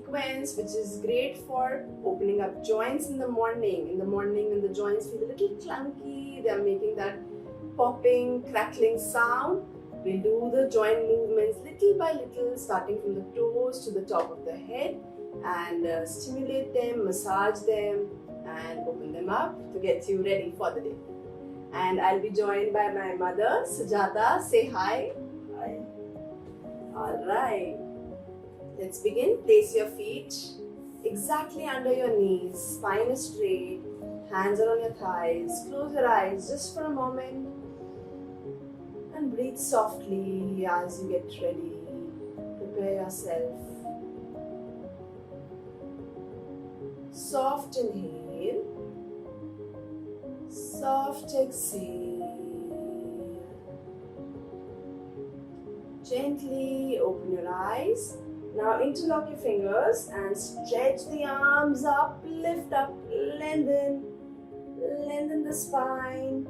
sequence which is great for opening up joints in the morning. In the morning when the joints feel a little clunky, they are making that popping, crackling sound. We'll do the joint movements little by little, starting from the toes to the top of the head, and stimulate them, massage them, and open them up to get you ready for the day. And I'll be joined by my mother, Sujata. Say hi. Hi. Alright. Let's begin. Place your feet exactly under your knees. Spine is straight. Hands are on your thighs. Close your eyes just for a moment. And breathe softly as you get ready. Prepare yourself. Soft inhale. Soft exhale. Gently open your eyes. Now interlock your fingers and stretch the arms up, lift up, lengthen the spine.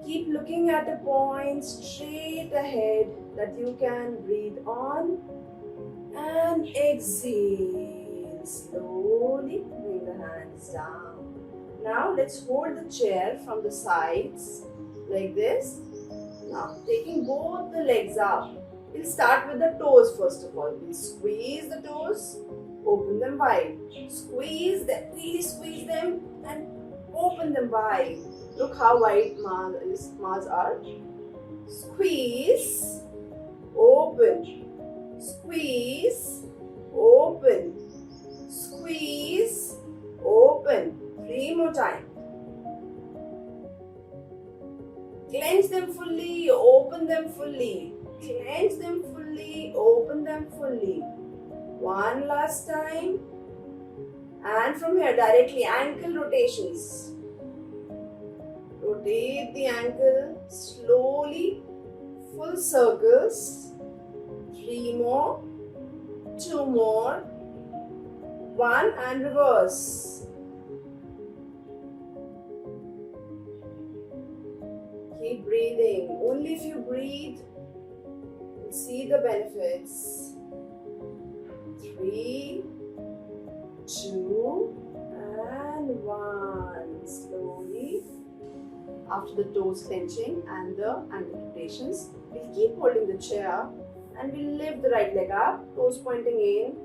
Keep looking at a point straight ahead that you can breathe on and exhale. Slowly bring the hands down. Now let's hold the chair from the sides like this. Now taking both the legs up. We'll start with the toes first of all. We'll squeeze the toes, open them wide. Squeeze them, really squeeze them and open them wide. Look how wide Mars are. Squeeze, open, squeeze, open, squeeze, open. 3 more times. Clench them fully, open them fully. Clench them fully, open them fully. One last time. And from here directly ankle rotations. Rotate the ankle slowly, full circles. 3 more, 2 more, 1 and reverse. Keep breathing. Only if you breathe, you'll see the benefits. 3, 2, and 1. Slowly. After the toes clenching and the ankle rotations, we'll keep holding the chair and we'll lift the right leg up, toes pointing in.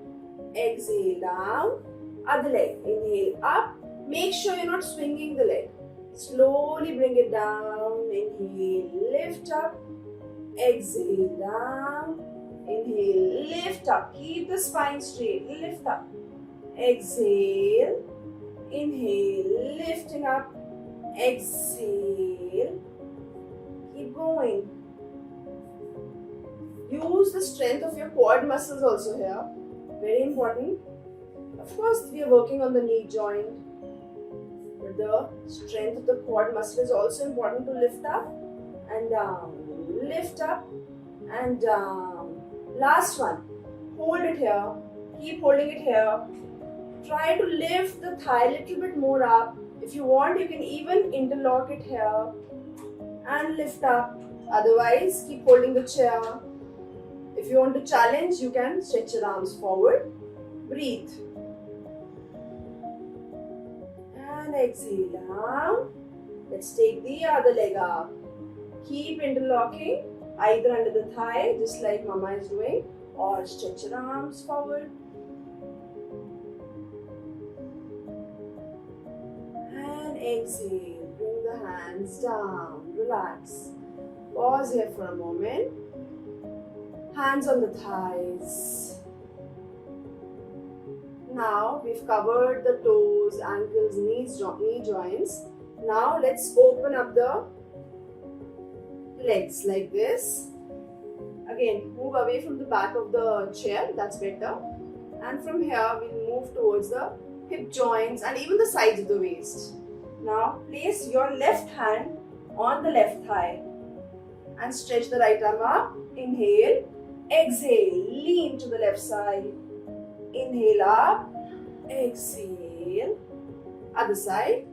Exhale down. Other leg. Inhale up. Make sure you're not swinging the leg. Slowly bring it down. Inhale, lift up. Exhale down. Inhale, lift up. Keep the spine straight. Lift up. Exhale. Inhale, lifting up. Exhale. Keep going. Use the strength of your quad muscles also here. Very important. Of course, we are working on the knee joint. But the strength of the quad muscle is also important to lift up and down. Lift up and down. Last one. Hold it here. Keep holding it here. Try to lift the thigh a little bit more up. If you want, you can even interlock it here and lift up. Otherwise, keep holding the chair. If you want to challenge, you can stretch your arms forward. Breathe. And exhale down. Let's take the other leg up. Keep interlocking either under the thigh, just like Mama is doing, or stretch your arms forward. And exhale. Bring the hands down. Relax. Pause here for a moment. Hands on the thighs. Now we've covered the toes, ankles, knees, knee joints. Now let's open up the legs like this. Again, move away from the back of the chair, that's better. And from here, we'll move towards the hip joints and even the sides of the waist. Now, place your left hand on the left thigh and stretch the right arm up. Inhale, exhale, lean to the left side. Inhale up, exhale. Other side.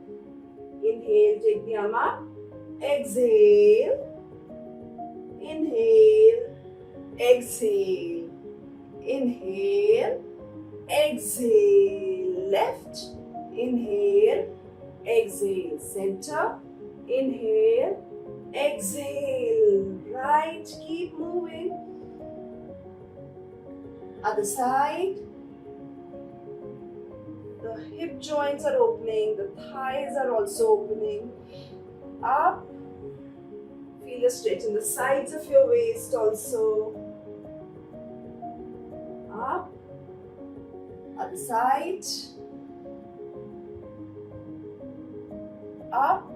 Inhale, take the arm up. Exhale. Inhale, exhale. Inhale, exhale, left, inhale, exhale, center, inhale, exhale, right, keep moving, other side, the hip joints are opening, the thighs are also opening, up, feel a stretch in the sides of your waist also, up, other side, up,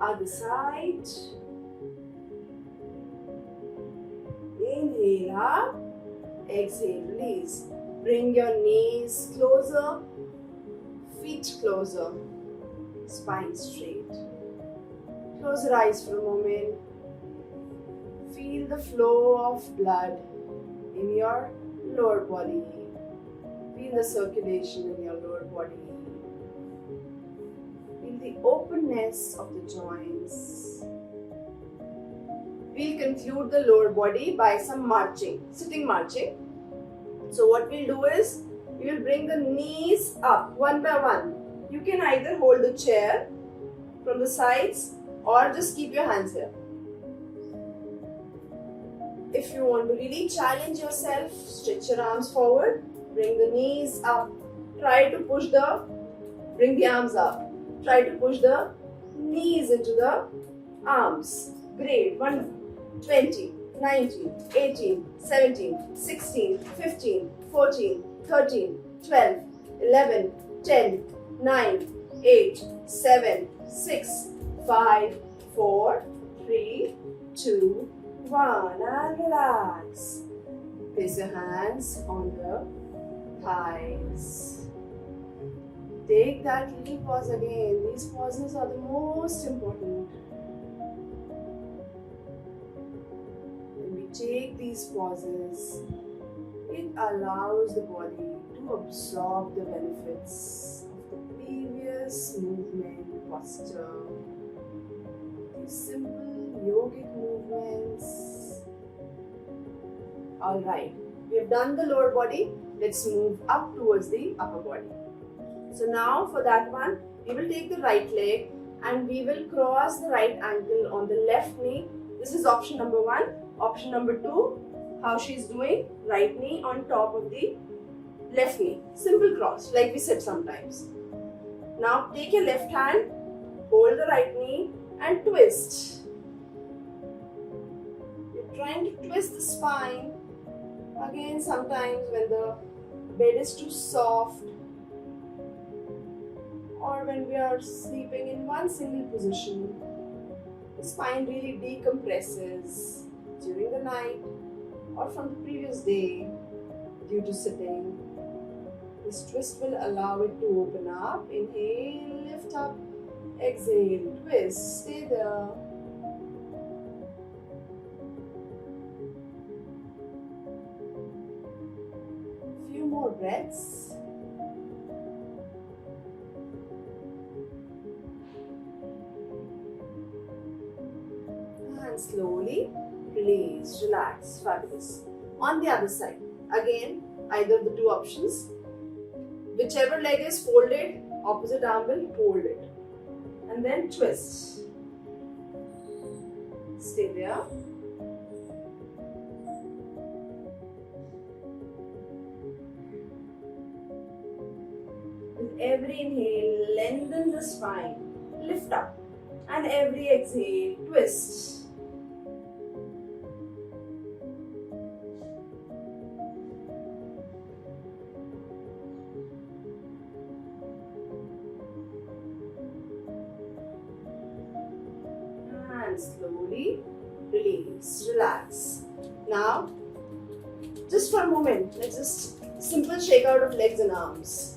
other side, inhale up, exhale, release, bring your knees closer, feet closer, spine straight, close your eyes for a moment, feel the flow of blood in your lower body, feel the circulation in your lower body. Feel the openness of the joints. We'll conclude the lower body by some marching, sitting marching. So what we'll do is, we will bring the knees up one by one. You can either hold the chair from the sides or just keep your hands here. If you want to really challenge yourself, stretch your arms forward, bring the knees up, bring the arms up. Try to push the knees into the arms. Great, wonderful. 20, 19, 18, 17, 16, 15, 14, 13, 12, 11, 10, 9, 8, 7, 6, 5, 4, 3, 2, 1. And relax. Place your hands on the thighs. Take that little pause again. These pauses are the most important. When we take these pauses, it allows the body to absorb the benefits of the previous movement, posture. These simple yogic movements. Alright, we have done the lower body. Let's move up towards the upper body. So now for that one, we will take the right leg and we will cross the right ankle on the left knee. This is option number 1. Option number 2, how she is doing, right knee on top of the left knee. Simple cross, like we said sometimes. Now take your left hand, hold the right knee and twist. You're trying to twist the spine. Again, sometimes when the bed is too soft, or when we are sleeping in one single position, the spine really decompresses during the night or from the previous day due to sitting. This twist will allow it to open up. Inhale, lift up, exhale, twist, stay there. Few more breaths. And slowly release, relax, fabulous. On the other side, again, either of the two options. Whichever leg is folded, opposite arm will hold it. And then twist. Stay there. With every inhale, lengthen the spine, lift up. And every exhale, twist. And slowly release, relax. Now, just for a moment, let's just simple shake out of legs and arms.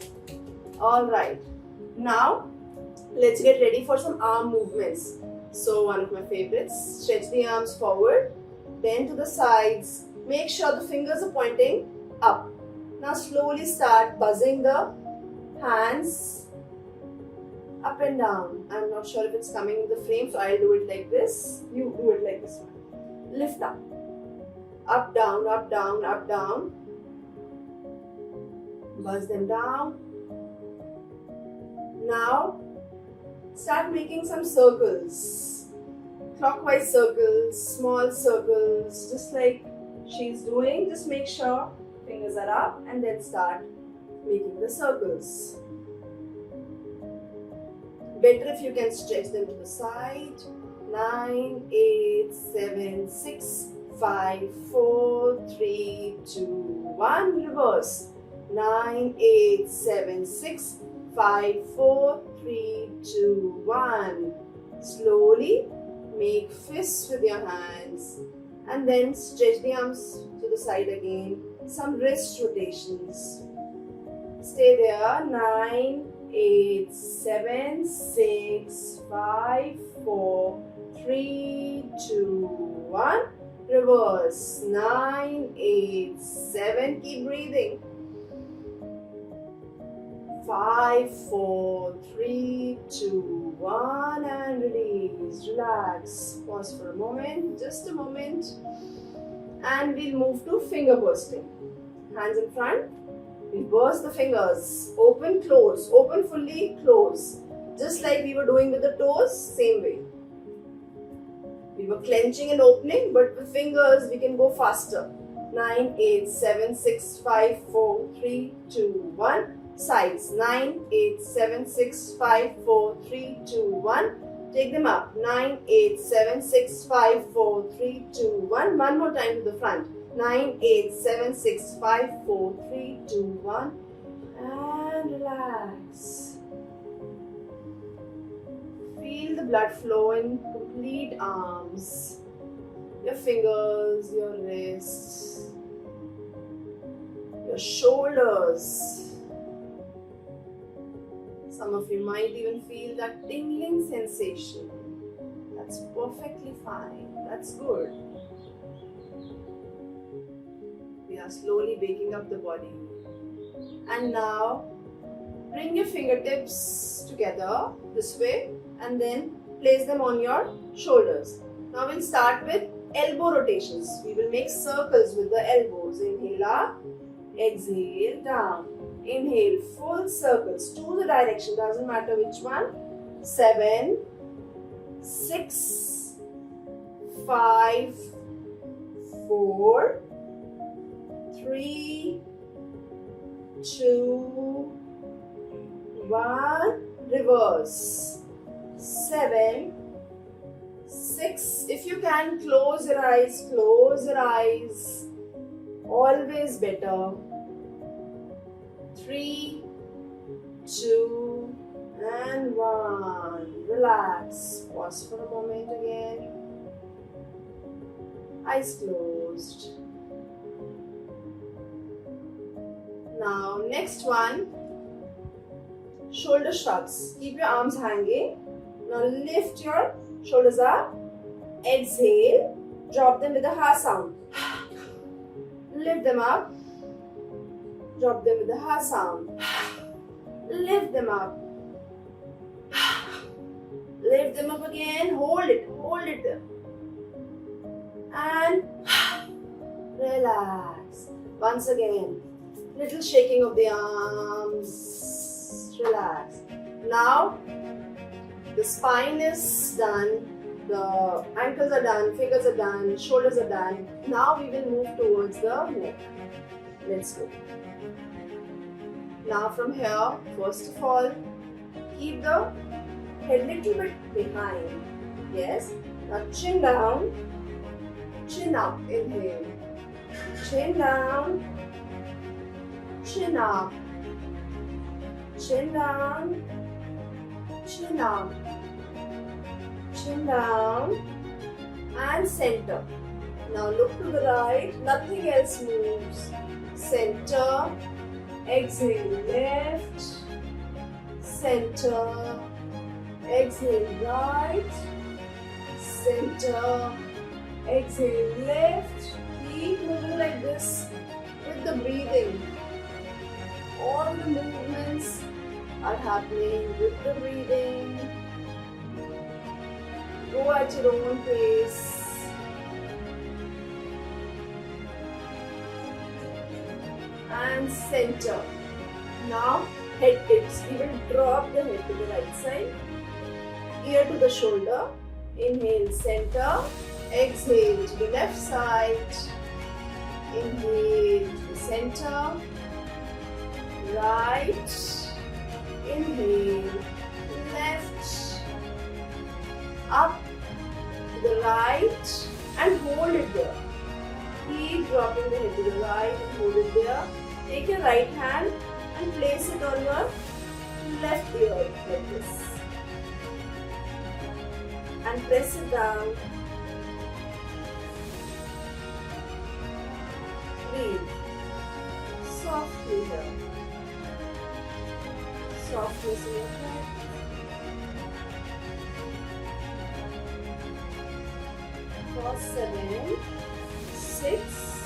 Alright, now let's get ready for some arm movements. So one of my favorites, stretch the arms forward, then to the sides. Make sure the fingers are pointing up. Now slowly start buzzing the hands up and down. I'm not sure if it's coming in the frame, so I'll do it like this. You do it like this one. Lift up. Up, down, up, down, up, down. Buzz them down. Now, start making some circles. Clockwise circles, small circles, just like she's doing. Just make sure fingers are up and then start making the circles. Better if you can stretch them to the side. 9, 8, 7, 6, 5, 4, 3, 2, 1. Reverse. 9, 8, 7, 6, 5, 4, 3, 2, 1. Slowly make fists with your hands and then stretch the arms to the side again. Some wrist rotations. Stay there. 9, 8, 7, 6, 5, 4, 3, 2, 1. Reverse. 9, 8, 7. Keep breathing. 5, 4, 3, 2, 1 and release. Relax. Pause for a moment. Just a moment. And we'll move to finger bursting. Hands in front. We burst the fingers. Open, close. Open fully, close. Just like we were doing with the toes, same way. We were clenching and opening, but with fingers we can go faster. 9, 8, 7, 6, 5, 4, 3, 2, 1. Sides. 9, 8, 7, 6, 5, 4, 3, 2, 1. Take them up. 9, 8, 7, 6, 5, 4, 3, 2, 1. One more time to the front. 9, 8, 7, 6, 5, 4, 3, 2, 1. And relax. Feel the blood flow in complete arms. Your fingers, your wrists, your shoulders. Some of you might even feel that tingling sensation. That's perfectly fine. That's good. We are slowly waking up the body. And now, bring your fingertips together this way and then place them on your shoulders. Now we'll start with elbow rotations. We will make circles with the elbows. Inhale up, exhale down. Inhale, full circles to the direction, doesn't matter which one. 7, 6, 5, 4, 3, 2, 1. Reverse. 7, 6. If you can, close your eyes, close your eyes. Always better. 3, 2, and 1. Relax. Pause for a moment again. Eyes closed. Now, next one. Shoulder shrugs. Keep your arms hanging. Now lift your shoulders up. Exhale. Drop them with a ha sound. Lift them up. Drop them with the ha sound. Lift them up. Lift them up again. Hold it there. And relax. Once again, little shaking of the arms. Relax. Now, the spine is done. The ankles are done. Fingers are done. Shoulders are done. Now we will move towards the neck. Let's go. Now from here, first of all, keep the head little bit behind. Yes. Now chin down, chin up. Inhale. Chin down, chin up. Chin down, chin up. Chin down and center. Now look to the right. Nothing else moves. Center. Exhale left, center, exhale right, center, exhale left. Keep moving like this with the breathing. All the movements are happening with the breathing. Go at your own pace. And center. Now head tips. We will drop the head to the right side, ear to the shoulder. Inhale, center. Exhale to the left side. Inhale to the center. Right. Inhale. Left. Up to the right and hold it there. Keep dropping the head to the right and hold it there. Take your right hand and place it on your left ear like this. And press it down. Breathe. Softly here. Softness in your head. For 7, 6,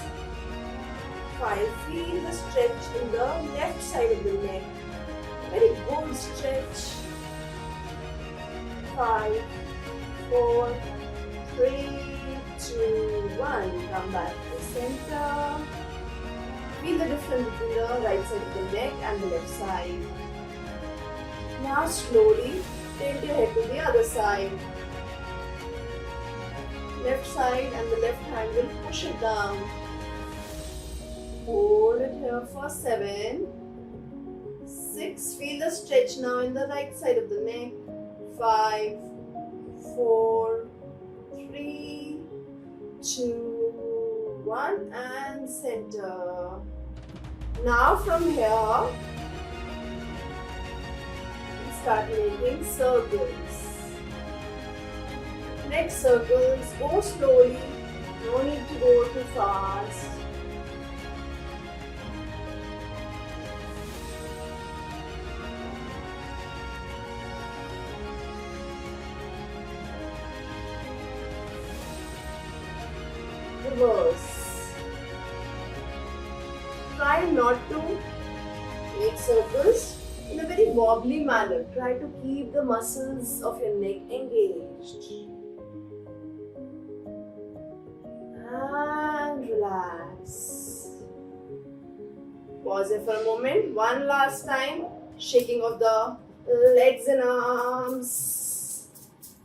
5. Feel the stretch in the left side of the neck. Very good stretch. 5, 4, 3, 2, 1. Come back to the center. Feel the difference between the right side of the neck and the left side. Now slowly tilt your head to the other side. Left side and the left hand will push it down. Hold it here for 7, 6. Feel the stretch now in the right side of the neck. 5, 4, 3, 2, 1 and center. Now from here, start making circles. Next circles, go slowly, no need to go too fast. Reverse. Try not to make circles in a very wobbly manner. Try to keep the muscles of your neck engaged. And relax. Pause here for a moment. One last time. Shaking of the legs and arms.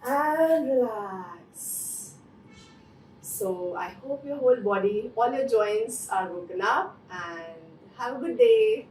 And relax. So I hope your whole body, all your joints are woken up, and have a good day.